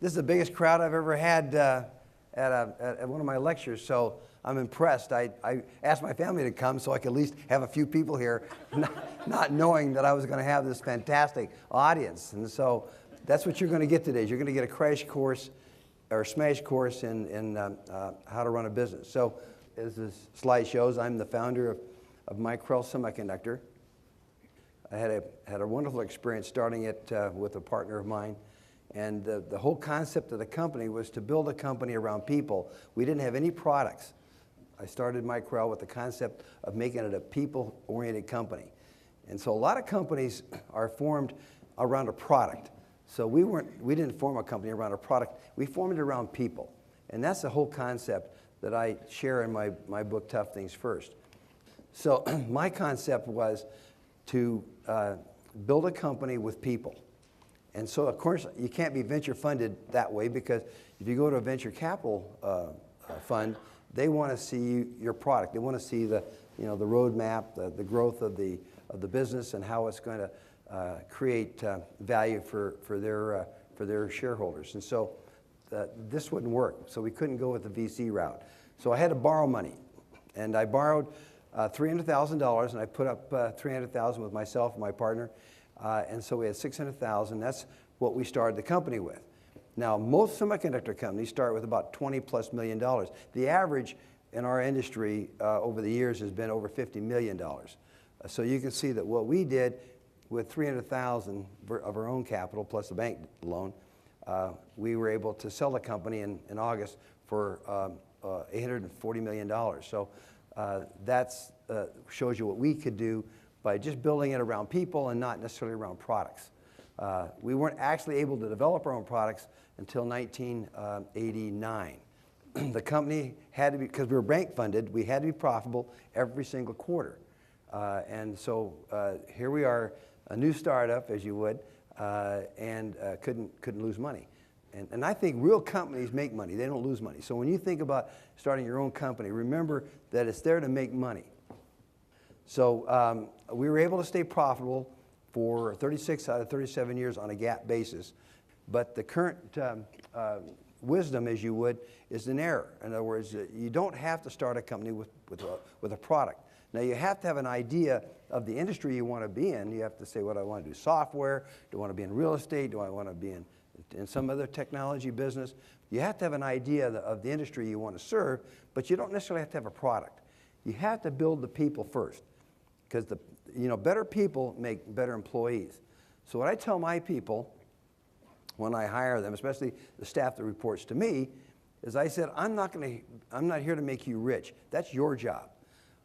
This is the biggest crowd I've ever had at one of my lectures, so I'm impressed. I asked my family to come so I could at least have a few people here, not knowing that I was going to have this fantastic audience. And so that's what you're going to get today. You're going to get a crash course or smash course in how to run a business. So as this slide shows, I'm the founder of Micrel Semiconductor. I had a wonderful experience starting it with a partner of mine. And the whole concept of the company was to build a company around people. We didn't have any products. I started Micrel with the concept of making it a people-oriented company. And so a lot of companies are formed around a product. So we didn't form a company around a product. We formed it around people. And that's the whole concept that I share in my book, Tough Things First. So my concept was to build a company with people. And so, of course, you can't be venture funded that way, because if you go to a venture capital fund, they want to see your product. They want to see the roadmap, the growth of the business, and how it's going to create value for their shareholders. And so this wouldn't work. So we couldn't go with the VC route. So I had to borrow money, and I borrowed $300,000, and I put up $300,000 with myself and my partner. And so we had $600,000. That's what we started the company with. Now, most semiconductor companies start with about $20+ million. The average in our industry over the years has been over $50 million. So you can see that what we did with $300,000 of our own capital plus the bank loan, we were able to sell the company in August for $840 million. So that shows you what we could do by just building it around people and not necessarily around products. We weren't actually able to develop our own products until 1989. The company had to be, because we were bank funded, we had to be profitable every single quarter. And so here we are, a new startup, as you would, and couldn't lose money. And I think real companies make money. They don't lose money. So when you think about starting your own company, remember that it's there to make money. So we were able to stay profitable for 36 out of 37 years on a GAAP basis. But the current wisdom, as you would, is an error. In other words, you don't have to start a company with a product. Now, you have to have an idea of the industry you want to be in. You have to say, what do I want to do? Software? Do I want to be in real estate? Do I want to be in some other technology business? You have to have an idea of the industry you want to serve, but you don't necessarily have to have a product. You have to build the people first, because better people make better employees. So what I tell my people when I hire them, especially the staff that reports to me, is I said, I'm not here to make you rich. That's your job.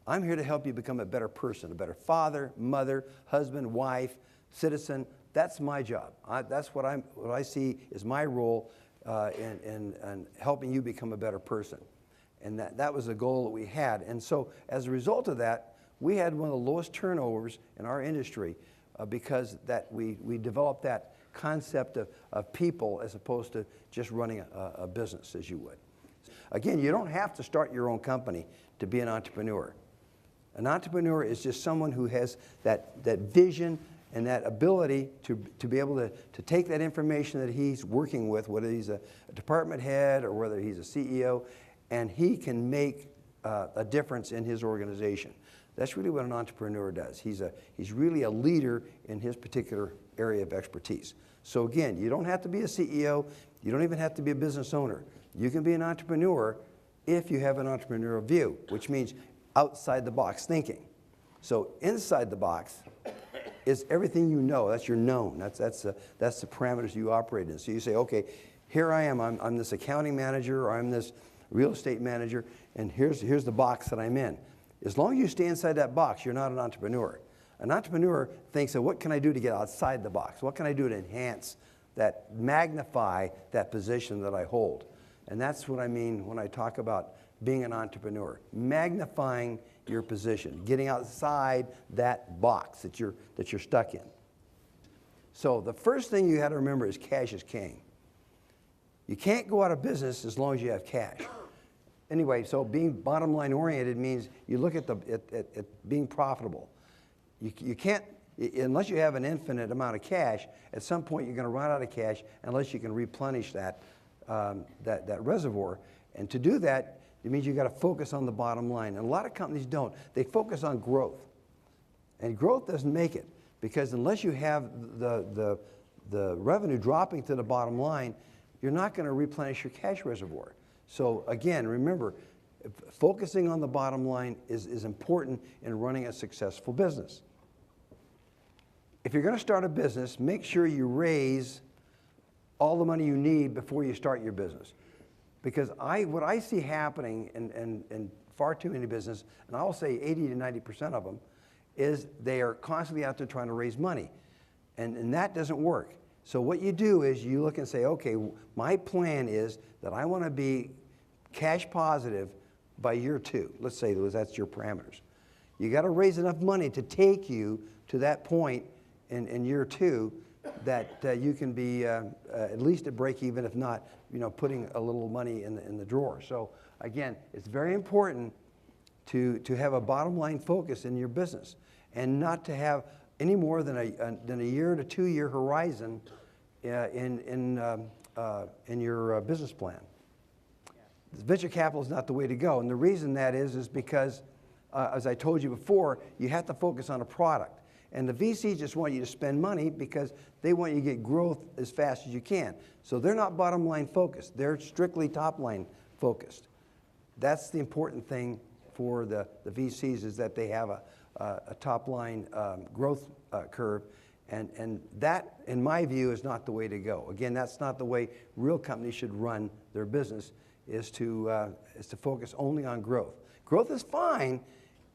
I'm here to help you become a better person, a better father, mother, husband, wife, citizen. That's my job. That's what I see is my role in helping you become a better person. And that was the goal that we had. And so as a result of that, we had one of the lowest turnovers in our industry because we developed that concept of people as opposed to just running a business, as you would. Again, you don't have to start your own company to be an entrepreneur. An entrepreneur is just someone who has that vision and that ability to be able to take that information that he's working with, whether he's a department head or whether he's a CEO, and he can make a difference in his organization. That's really what an entrepreneur does. He's really a leader in his particular area of expertise. So again, you don't have to be a CEO. You don't even have to be a business owner. You can be an entrepreneur if you have an entrepreneurial view, which means outside the box thinking. So inside the box is everything you know. That's your known. That's the parameters you operate in. So you say, okay, here I am. I'm this accounting manager, or I'm this real estate manager, and here's the box that I'm in. As long as you stay inside that box, you're not an entrepreneur. An entrepreneur thinks of, what can I do to get outside the box? What can I do to enhance that, magnify that position that I hold? And that's what I mean when I talk about being an entrepreneur. Magnifying your position, getting outside that box that you're stuck in. So the first thing you have to remember is cash is king. You can't go out of business as long as you have cash. Anyway, so being bottom line oriented means you look at being profitable. You can't unless you have an infinite amount of cash, at some point you're going to run out of cash unless you can replenish that reservoir. And to do that, it means you've got to focus on the bottom line. And a lot of companies don't. They focus on growth. And growth doesn't make it, because unless you have the revenue dropping to the bottom line, you're not going to replenish your cash reservoir. So again, remember, focusing on the bottom line is important in running a successful business. If you're going to start a business, make sure you raise all the money you need before you start your business. Because what I see happening in far too many businesses, and I'll say 80 to 90% of them, is they are constantly out there trying to raise money. And that doesn't work. So what you do is you look and say, okay, my plan is that I want to be cash positive by year 2. Let's say that's your parameters. You got to raise enough money to take you to that point in year 2 that you can be at least at break even, if not, putting a little money in the drawer. So again, it's very important to have a bottom line focus in your business, and not to have any more than a year to 2 year horizon in your business plan. Venture capital is not the way to go, and the reason that is because, as I told you before, you have to focus on a product. And the VCs just want you to spend money because they want you to get growth as fast as you can. So they're not bottom line focused. They're strictly top line focused. That's the important thing for the VCs, is that they have a top line growth curve. And that, in my view, is not the way to go. Again, that's not the way real companies should run their business, is to focus only on growth. Growth is fine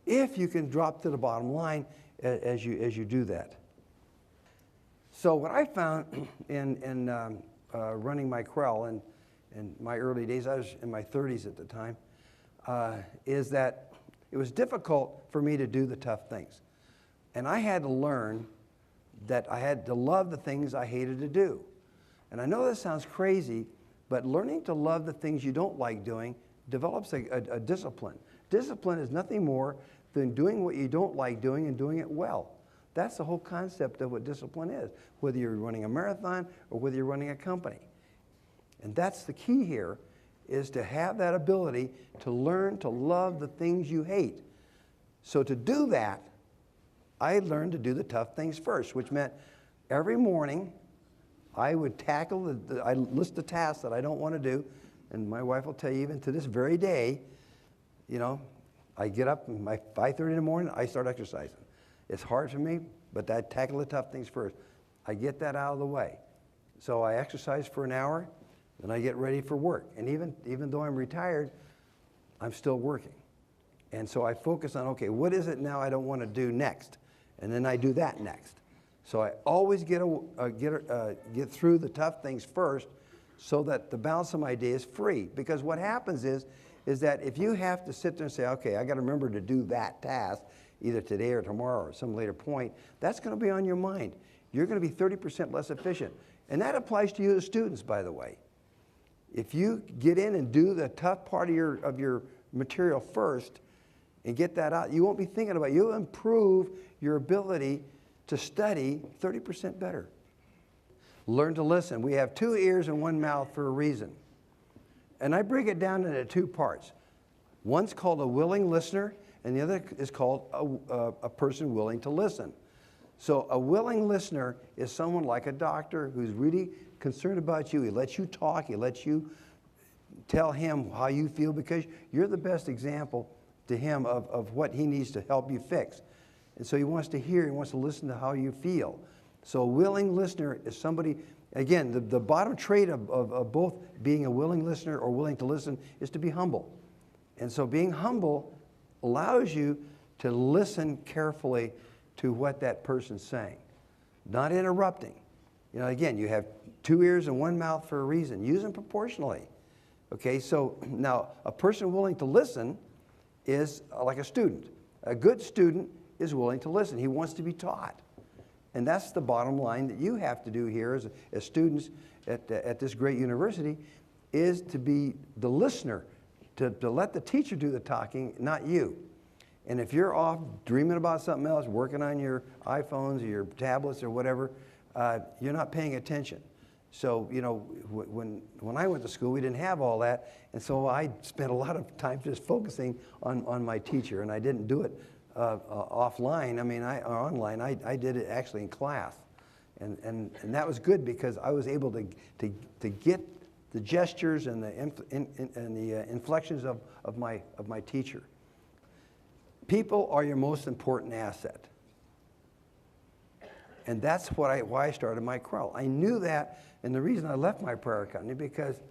if you can drop to the bottom line as you do that. So what I found in running my Krell in my early days, I was in my 30s at the time, is that it was difficult for me to do the tough things. And I had to learn that I had to love the things I hated to do. And I know this sounds crazy, but learning to love the things you don't like doing develops a discipline. Discipline is nothing more than doing what you don't like doing and doing it well. That's the whole concept of what discipline is, whether you're running a marathon or whether you're running a company. And that's the key here, is to have that ability to learn to love the things you hate. So to do that, I learned to do the tough things first, which meant every morning I would tackle I list the tasks that I don't want to do, and my wife will tell you, even to this very day, I get up at 5:30 in the morning, I start exercising. It's hard for me, but I tackle the tough things first. I get that out of the way. So I exercise for an hour, then I get ready for work. And even though I'm retired, I'm still working. And so I focus on, okay, what is it now I don't want to do next? And then I do that next. So I always get through the tough things first, so that the balance of my day is free. Because what happens is that if you have to sit there and say, okay, I got to remember to do that task, either today or tomorrow or some later point, that's going to be on your mind. You're going to be 30% less efficient. And that applies to you as students, by the way. If you get in and do the tough part of your material first and get that out, you won't be thinking about it. You'll improve your ability to study 30% better. Learn to listen. We have 2 ears and 1 mouth for a reason. And I break it down into 2 parts. One's called a willing listener, and the other is called a person willing to listen. So a willing listener is someone like a doctor who's really concerned about you. He lets you talk. He lets you tell him how you feel, because you're the best example to him of what he needs to help you fix. And so he wants to hear, he wants to listen to how you feel. So a willing listener is somebody, again, the bottom trait of both being a willing listener or willing to listen is to be humble. And so being humble allows you to listen carefully to what that person's saying, not interrupting. Again, you have 2 ears and 1 mouth for a reason. Use them proportionally. Okay, so now a person willing to listen is like a student. A good student is willing to listen. He wants to be taught. And that's the bottom line that you have to do here as students at this great university, is to be the listener, to let the teacher do the talking, not you. And if you're off dreaming about something else, working on your iPhones or your tablets or whatever, you're not paying attention. So, you know, when I went to school, we didn't have all that. And so I spent a lot of time just focusing on my teacher. And I didn't do it offline, or online. I did it actually in class. And that was good because I was able to get the gestures and the inflections of my teacher. People are your most important asset. And that's why I started my Krell. I knew that, and the reason I left my prior company because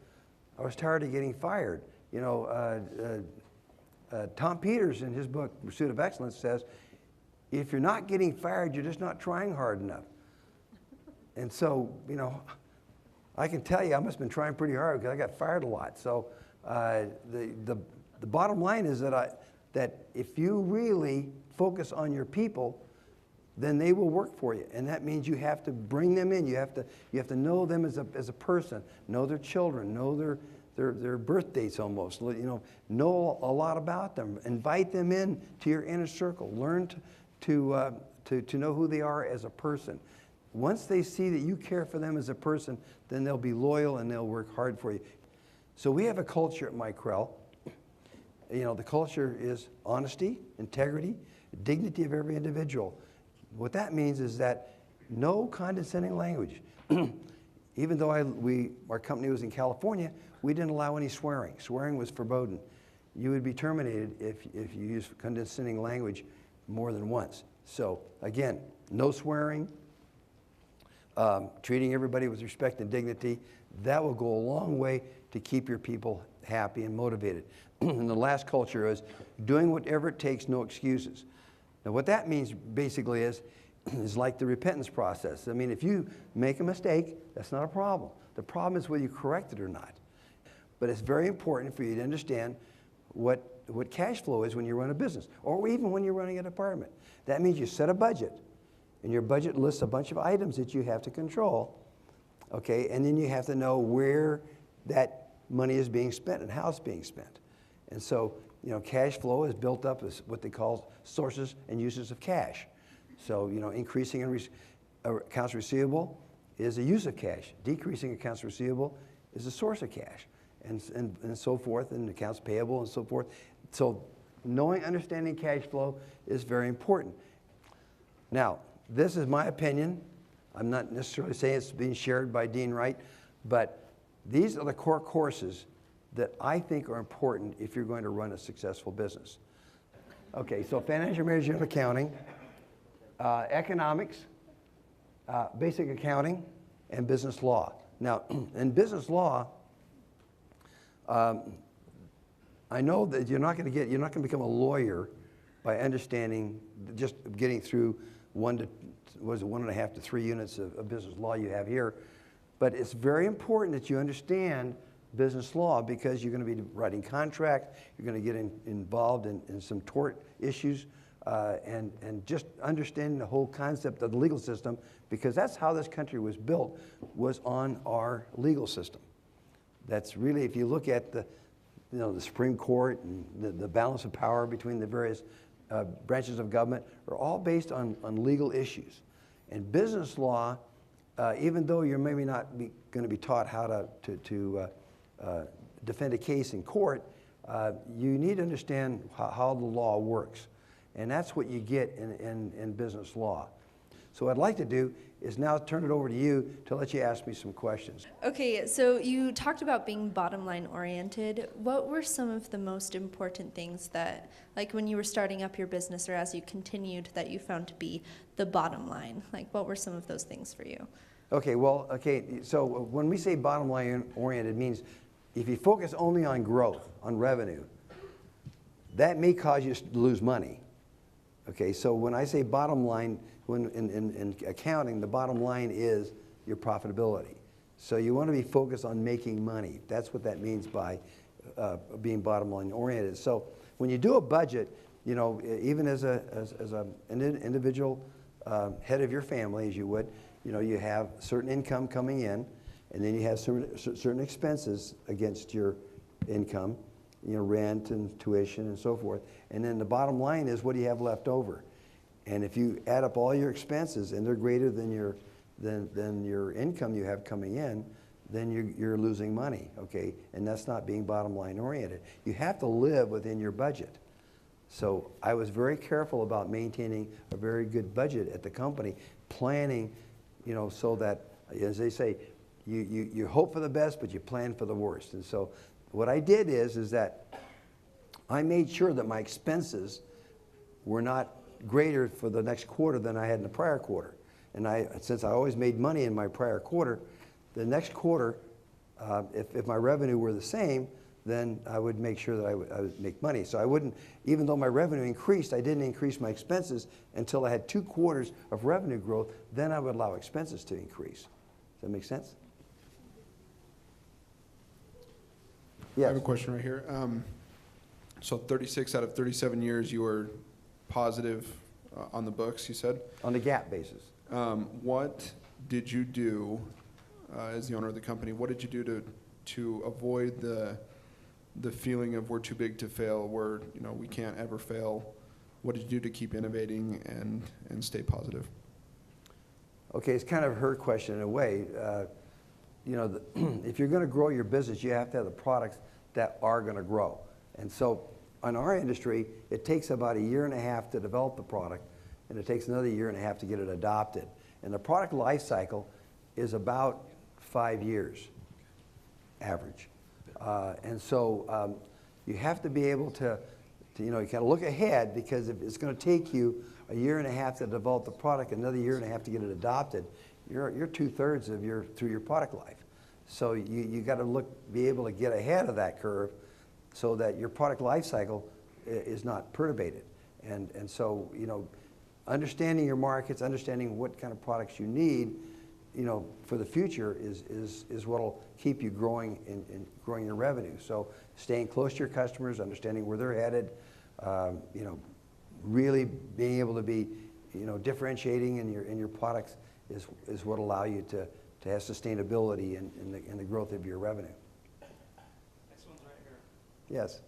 I was tired of getting fired. You know, Tom Peters in his book, Pursuit of Excellence, says, if you're not getting fired, you're just not trying hard enough. And so, you know, I can tell you I must have been trying pretty hard because I got fired a lot. So the bottom line is that if you really focus on your people, then they will work for you. And that means you have to bring them in. You have to know them as a person, know their children, know their birth dates almost, you know a lot about them. Invite them in to your inner circle. Learn to know who they are as a person. Once they see that you care for them as a person, then they'll be loyal and they'll work hard for you. So we have a culture at my Krell. You know, the culture is honesty, integrity, dignity of every individual. What that means is that no condescending language. Even though our company was in California, we didn't allow any swearing. Swearing was forbidden. You would be terminated if you used condescending language more than once. So again, no swearing, treating everybody with respect and dignity. That will go a long way to keep your people happy and motivated. And the last culture is doing whatever it takes, no excuses. Now what that means basically is like the repentance process. I mean, if you make a mistake, that's not a problem. The problem is whether you correct it or not. But it's very important for you to understand what cash flow is when you run a business, or even when you're running a department. That means you set a budget, and your budget lists a bunch of items that you have to control, okay? And then you have to know where that money is being spent and how it's being spent. And so, you know, cash flow is built up as what they call sources and uses of cash. So, you know, increasing accounts receivable is a use of cash. Decreasing accounts receivable is a source of cash, and so forth, and accounts payable and so forth. So understanding cash flow is very important. Now, this is my opinion. I'm not necessarily saying it's being shared by Dean Wright, but these are the core courses that I think are important if you're going to run a successful business. Okay, so financial management, accounting, economics, basic accounting, and business law. Now, in business law, I know that you're not going to become a lawyer by understanding, just getting through 1.5 to 3 units of business law you have here. But it's very important that you understand business law because you're going to be writing contracts, you're going to get involved in some tort issues, and just understanding the whole concept of the legal system, because that's how this country was built, was on our legal system. That's really, if you look at the Supreme Court and the balance of power between the various branches of government, are all based on legal issues. And business law, even though you're maybe not going to be taught how to defend a case in court, you need to understand how the law works. And that's what you get in business law. So what I'd like to do is now turn it over to you to let you ask me some questions. Okay, so you talked about being bottom line oriented. What were some of the most important things that, like when you were starting up your business or as you continued, that you found to be the bottom line? Like what were some of those things for you? Okay, so when we say bottom line oriented, it means if you focus only on growth, on revenue, that may cause you to lose money. Okay, so when I say bottom line, when in accounting, the bottom line is your profitability. So you want to be focused on making money. That's what that means by being bottom line oriented. So when you do a budget, you know, even as an individual head of your family, as you would, you know, you have certain income coming in, and then you have certain expenses against your income, rent and tuition and so forth. And then the bottom line is, what do you have left over? And if you add up all your expenses and they're greater than your income you have coming in, then you're losing money, okay? And that's not being bottom line oriented. You have to live within your budget. So I was very careful about maintaining a very good budget at the company, planning, so that, as they say, you hope for the best, but you plan for the worst. And so what I did is that I made sure that my expenses were not greater for the next quarter than I had in the prior quarter. And since I always made money in my prior quarter, the next quarter, if my revenue were the same, then I would make sure that I would make money. So I wouldn't, even though my revenue increased, I didn't increase my expenses until I had 2 quarters of revenue growth. Then I would allow expenses to increase. Does that make sense? I have a question right here. So 36 out of 37 years you were positive on the books, you said? On the GAAP basis. What did you do as the owner of the company? What did you do to avoid the feeling of we're too big to fail, we can't ever fail? What did you do to keep innovating and stay positive? Okay, it's kind of her question in a way. If you're going to grow your business, you have to have the products that are going to grow. And so on our industry, it takes about 1.5 years to develop the product, and it takes another 1.5 years to get it adopted. And the product life cycle is about 5 years, average. And so you have to be able to you got to look ahead, because if it's going to take you 1.5 years to develop the product, another 1.5 years to get it adopted, you're 2/3 through your product life. So you got to be able to get ahead of that curve, so that your product life cycle is not perturbated. And so understanding your markets, understanding what kind of products you need, for the future is what'll keep you growing and growing your revenue. So staying close to your customers, understanding where they're headed, really being able to be, differentiating in your products is what allow you to have sustainability in the growth of your revenue. Next one's right here. Yes.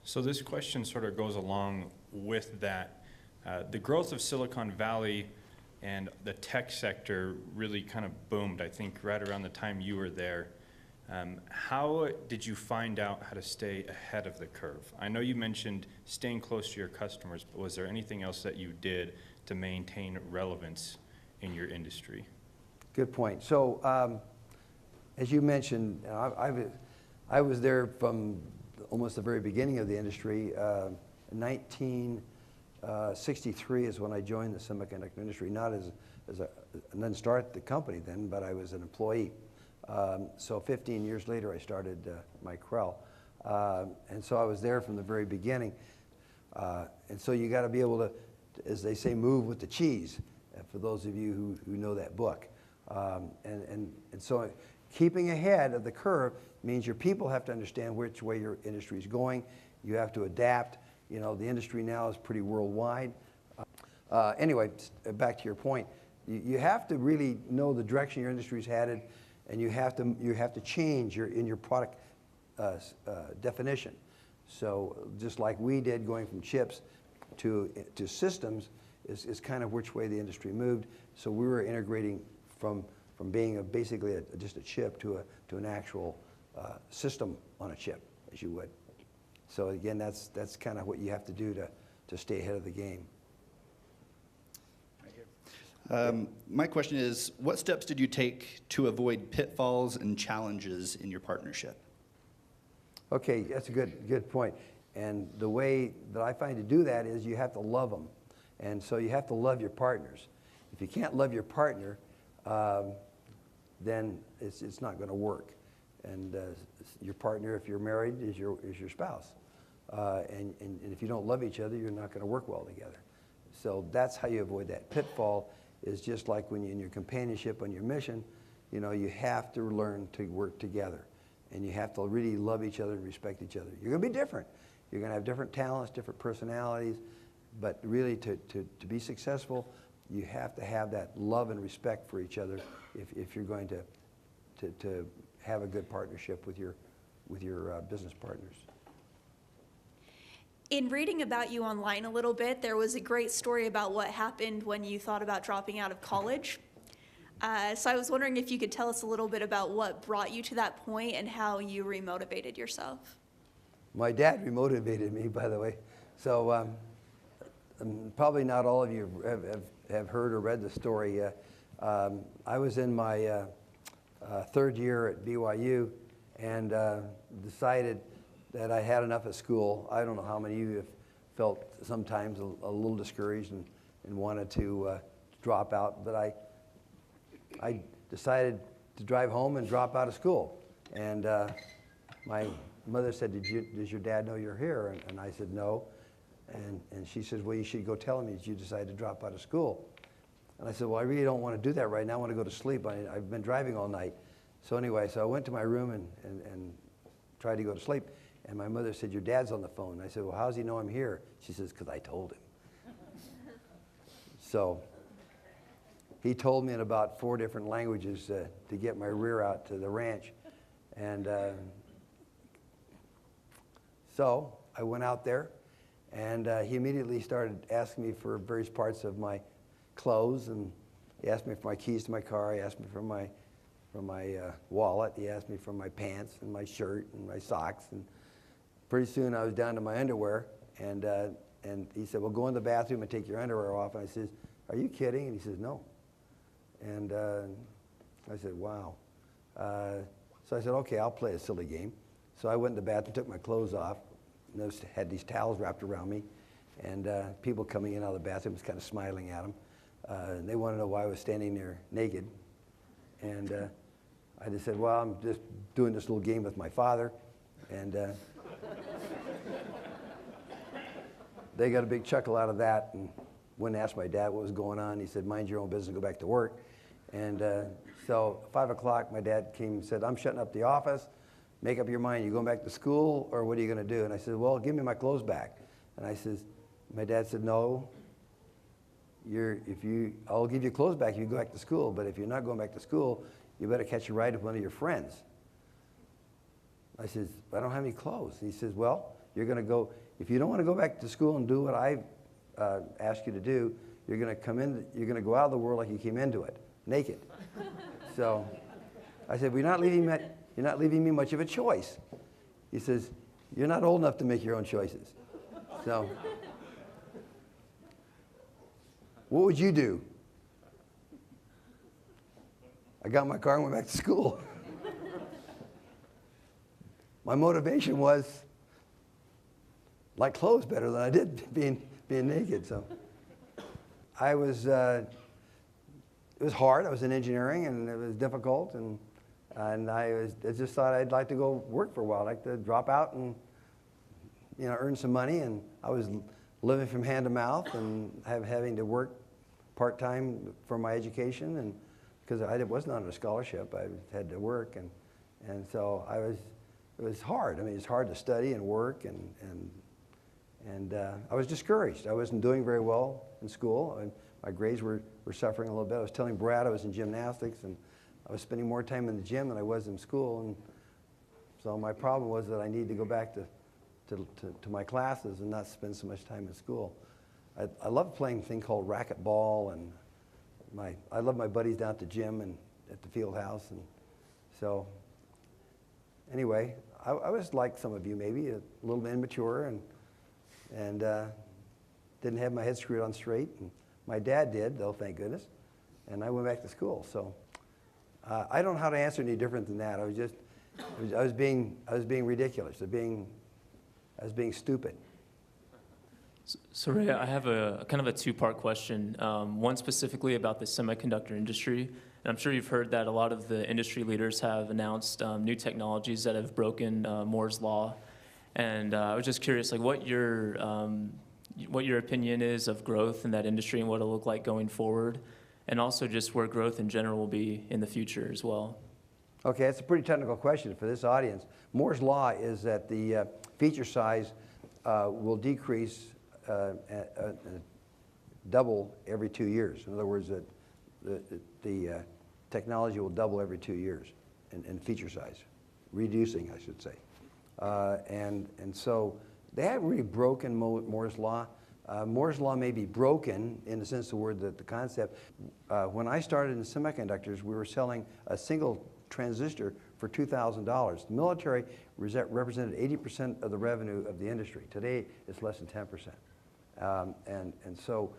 So this question sort of goes along with that. The growth of Silicon Valley and the tech sector really kind of boomed, I think, right around the time you were there. How did you find out how to stay ahead of the curve? I know you mentioned staying close to your customers, but was there anything else that you did to maintain relevance in your industry? Good point. So as you mentioned, I was there from almost the very beginning of the industry. 1963 is when I joined the semiconductor industry, not I didn't start the company then, but I was an employee. So 15 years later, I started Micrel. And so I was there from the very beginning. And so you got to be able to, as they say, move with the cheese, for those of you who know that book. And so keeping ahead of the curve means your people have to understand which way your industry is going. You have to adapt. The industry now is pretty worldwide. Anyway, back to your point. You have to really know the direction your industry is headed, and you have to change in your product definition. So just like we did, going from chips to systems is kind of which way the industry moved. So we were integrating from being basically just a chip to an actual system on a chip, as you would. So again, that's kind of what you have to do to stay ahead of the game. Right here. My question is, what steps did you take to avoid pitfalls and challenges in your partnership? Okay, that's a good point. And the way that I find to do that is you have to love them. And so you have to love your partners. If you can't love your partner, then it's not going to work. And your partner, if you're married, is your spouse. And if you don't love each other, you're not going to work well together. So that's how you avoid that pitfall. Is just like when you're in your companionship on your mission, you have to learn to work together. And you have to really love each other and respect each other. You're going to be different. You're going to have different talents, different personalities. But really, to be successful, you have to have that love and respect for each other if you're going to have a good partnership with your business partners. In reading about you online a little bit, there was a great story about what happened when you thought about dropping out of college. So I was wondering if you could tell us a little bit about what brought you to that point and how you remotivated yourself. My dad remotivated me, by the way. So probably not all of you have heard or read the story. I was in my third year at BYU and decided that I had enough at school. I don't know how many of you have felt sometimes a little discouraged and wanted to drop out, but I decided to drive home and drop out of school. And my mother said, does your dad know you're here? And I said, no. And she says, well, you should go tell him that you decided to drop out of school. And I said, well, I really don't want to do that right now. I want to go to sleep. I've been driving all night. So anyway, so I went to my room and tried to go to sleep. And my mother said, your dad's on the phone. And I said, well, how does he know I'm here? She says, because I told him. So he told me in about 4 different languages to get my rear out to the ranch. And so I went out there, and he immediately started asking me for various parts of my clothes, and he asked me for my keys to my car. He asked me for my wallet. He asked me for my pants and my shirt and my socks. And pretty soon I was down to my underwear, and he said, well, go in the bathroom and take your underwear off. And I says, are you kidding? And he says, no. And I said, wow. So I said, okay, I'll play a silly game. So I went in the bathroom, took my clothes off, and I had these towels wrapped around me, and people coming in out of the bathroom was kind of smiling at them. They wanted to know why I was standing there naked. And I just said, well, I'm just doing this little game with my father. And they got a big chuckle out of that and went and asked my dad what was going on. He said, mind your own business, go back to work. And so 5 o'clock, my dad came and said, I'm shutting up the office. Make up your mind. You going back to school, or what are you going to do? And I said, well, give me my clothes back. And my dad said, no, I'll give you clothes back if you go back to school, but if you're not going back to school, you better catch a ride with one of your friends. I said, I don't have any clothes. He says, well, you're going to go, if you don't want to go back to school and do what I asked you to do, you're going to go out of the world like you came into it, naked. So I said, well, you're not leaving me much of a choice. He says, you're not old enough to make your own choices. So what would you do? I got in my car and went back to school. My motivation was like clothes better than I did being naked. So it was hard. I was in engineering, and it was difficult, and I just thought I'd like to go work for a while. I'd like to drop out and earn some money. And I was living from hand to mouth and having to work part-time for my education, and because I wasn't on a scholarship, I had to work, and so it was hard. I mean, it's hard to study and work, and I was discouraged. I wasn't doing very well in school, and my grades were suffering a little bit. I was telling Brad I was in gymnastics, and I was spending more time in the gym than I was in school, and so my problem was that I needed to go back to my classes and not spend so much time in school. I love playing a thing called racquetball, and I love my buddies down at the gym and at the field house, and so anyway, I was like some of you, maybe a little immature, and didn't have my head screwed on straight. And my dad did, though, thank goodness, and I went back to school. So I don't know how to answer any different than that. I was being ridiculous. I was being stupid. So Ray, I have a kind of a 2-part question. One specifically about the semiconductor industry. And I'm sure you've heard that a lot of the industry leaders have announced new technologies that have broken Moore's law. And I was just curious, like what your opinion is of growth in that industry and what it'll look like going forward, and also just where growth in general will be in the future as well. Okay, that's a pretty technical question for this audience. Moore's law is that the feature size will decrease double every 2 years. In other words, the technology will double every 2 years in feature size, reducing, I should say. And so they haven't really broken Moore's Law. Moore's Law may be broken in the sense of the word, that the concept. When I started in semiconductors, we were selling a single transistor for $2,000. The military represented 80% of the revenue of the industry. Today, it's less than 10%. And so,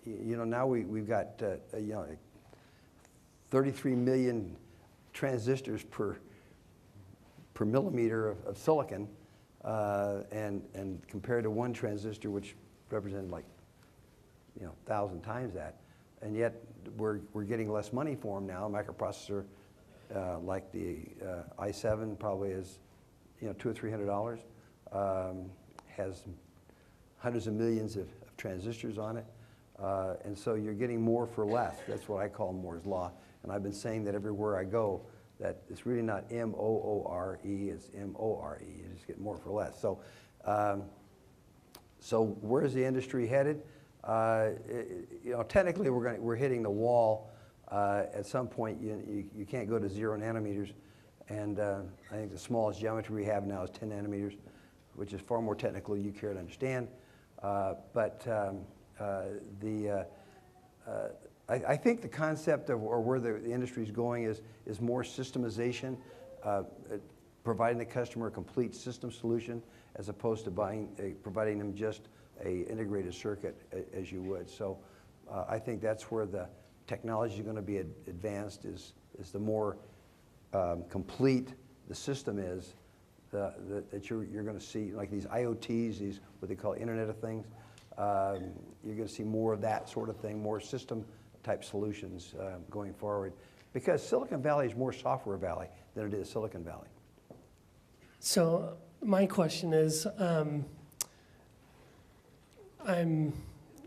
you know, now we've got, you know, 33 million transistors per millimeter of silicon, and compared to one transistor, which represented like, you know, 1,000 times that, and yet we're getting less money for them now. A microprocessor like the i7 probably is, you know, $200 or $300, has hundreds of millions of transistors on it, and so you're getting more for less. That's what I call Moore's Law, and I've been saying that everywhere I go, that it's really not M-O-O-R-E, it's M-O-R-E. You just get more for less. So, so where's the industry headed? You know, technically we're hitting the wall. At some point, you can't go to 0 nanometers, and I think the smallest geometry we have now is 10 nanometers, which is far more technical than you care to understand. I think the concept of, or where the industry is going, is more systemization, providing the customer a complete system solution, as opposed to providing them just a integrated circuit as you would. So I think that's where the technology is going to be advanced, is the more complete the system is, that you're going to see, like these IoTs, these what they call Internet of Things. You're going to see more of that sort of thing, more system type solutions going forward, because Silicon Valley is more Software Valley than it is Silicon Valley. So my question is, I'm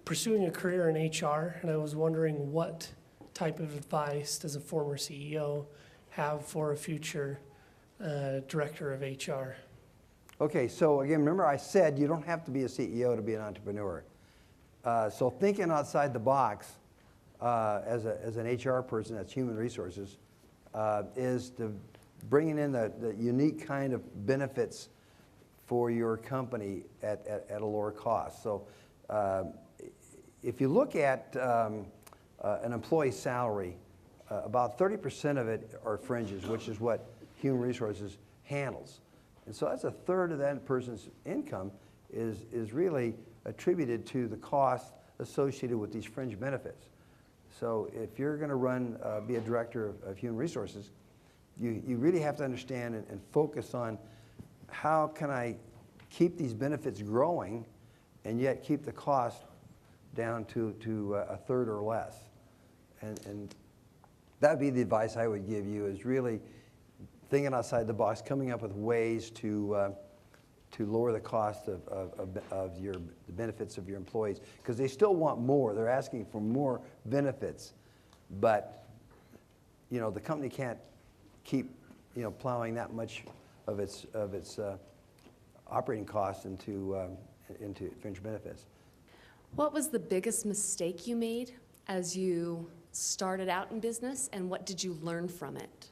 pursuing a career in HR, and I was wondering what type of advice does a former CEO have for a future director of HR? Okay, so again, remember I said you don't have to be a CEO to be an entrepreneur. So thinking outside the box as an HR person, that's human resources, is bringing in the unique kind of benefits for your company at a lower cost. So if you look at an employee's salary, about 30% of it are fringes, which is what human resources handles. And so that's a third of that person's income is really attributed to the cost associated with these fringe benefits. So if you're going to be a director of human resources, you really have to understand and focus on how can I keep these benefits growing and yet keep the cost down to a third or less. And that would be the advice I would give you, is really thinking outside the box, coming up with ways to lower the cost of the benefits of your employees, because they still want more. They're asking for more benefits, but you know, the company can't keep, you know, plowing that much of its operating costs into fringe benefits. What was the biggest mistake you made as you started out in business, and what did you learn from it?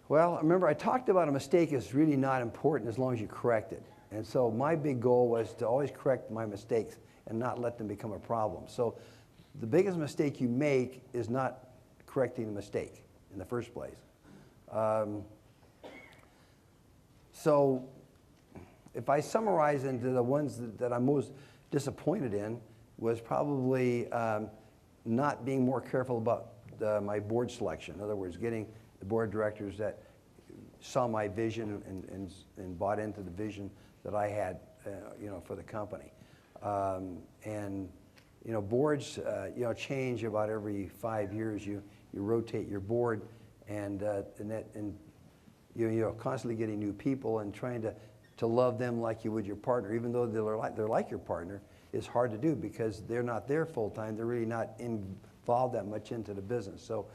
Well, remember I talked about a mistake is really not important as long as you correct it. And so my big goal was to always correct my mistakes and not let them become a problem. So the biggest mistake you make is not correcting the mistake in the first place. So if I summarize into the ones that I'm most disappointed in, was probably not being more careful about my board selection. In other words, getting the board of directors that saw my vision and bought into the vision that I had, you know, for the company. And you know, boards, you know, change about every 5 years. You rotate your board, and you're constantly getting new people and trying to love them like you would your partner, even though they're like your partner, is hard to do because they're not there full time. They're really not involved that much into the business. So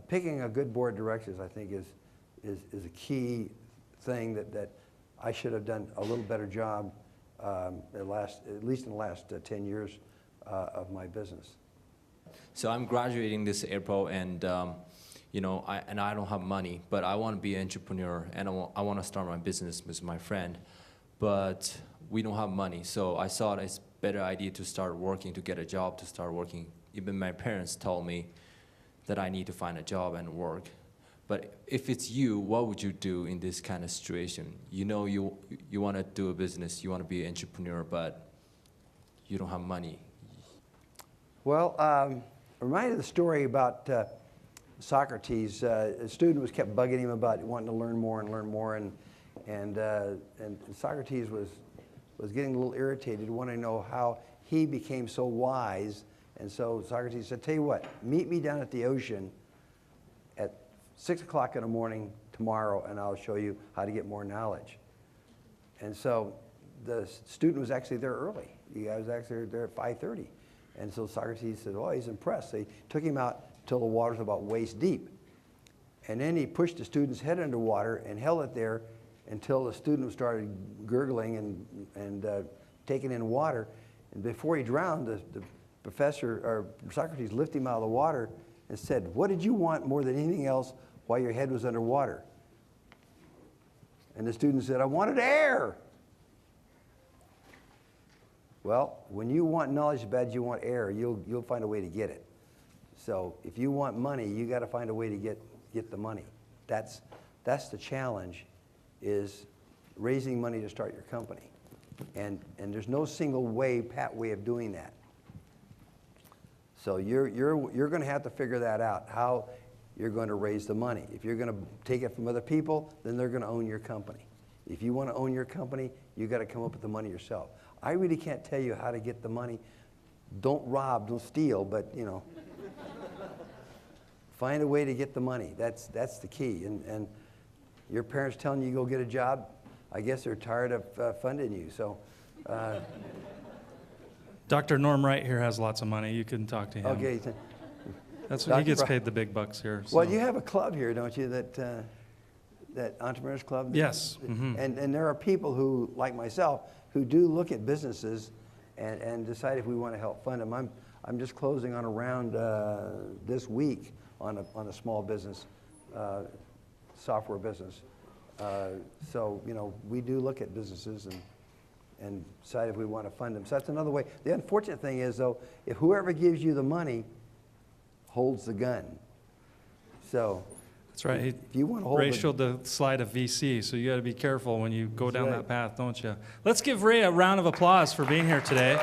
picking a good board of directors, I think, is a key thing that I should have done a little better job at least in the last 10 years of my business. So I'm graduating this April, and you know, I don't have money, but I want to be an entrepreneur, and I want to start my business with my friend, but we don't have money. So I thought it's a better idea to start working, to get a job, to start working. Even my parents told me that I need to find a job and work. But if it's you, what would you do in this kind of situation? You know, you want to do a business, you want to be an entrepreneur, but you don't have money. Well, reminded of the story about Socrates. A student was kept bugging him about wanting to learn more, and Socrates was getting a little irritated, wanting to know how he became so wise. And so Socrates said, "Tell you what, meet me down at the ocean at 6 o'clock in the morning tomorrow, and I'll show you how to get more knowledge." And so the student was actually there early. He was actually there at 5:30. And so Socrates said, "Oh, he's impressed." So he took him out till the water's about waist deep. And then he pushed the student's head underwater and held it there until the student started gurgling and taking in water. And before he drowned, the professor, or Socrates, lifted him out of the water and said, "What did you want more than anything else while your head was underwater?" And the student said, "I wanted air." Well, when you want knowledge as bad as you want air, you'll find a way to get it. So if you want money, you got to find a way to get the money. That's the challenge, is raising money to start your company. And there's no single pat way of doing that. So you're going to have to figure that out, how you're going to raise the money. If you're going to take it from other people, then they're going to own your company. If you want to own your company, you got to come up with the money yourself. I really can't tell you how to get the money. Don't rob, don't steal, but you know, find a way to get the money. That's the key. And your parents telling you to go get a job, I guess they're tired of funding you. So. Dr. Norm Wright here has lots of money. You can talk to him. Okay. That's what he gets paid the big bucks here. So. Well, you have a club here, don't you? That Entrepreneurs Club. Yes. Mm-hmm. And there are people who, like myself, who do look at businesses and decide if we want to help fund them. I'm just closing on a round this week on a small business, software business. So you know, we do look at businesses and decide if we want to fund them. So that's another way. The unfortunate thing is, though, if whoever gives you the money holds the gun. So that's right. If you want to hold Ray showed the slide of VC, so you got to be careful when you go down that path, don't you? Let's give Ray a round of applause for being here today.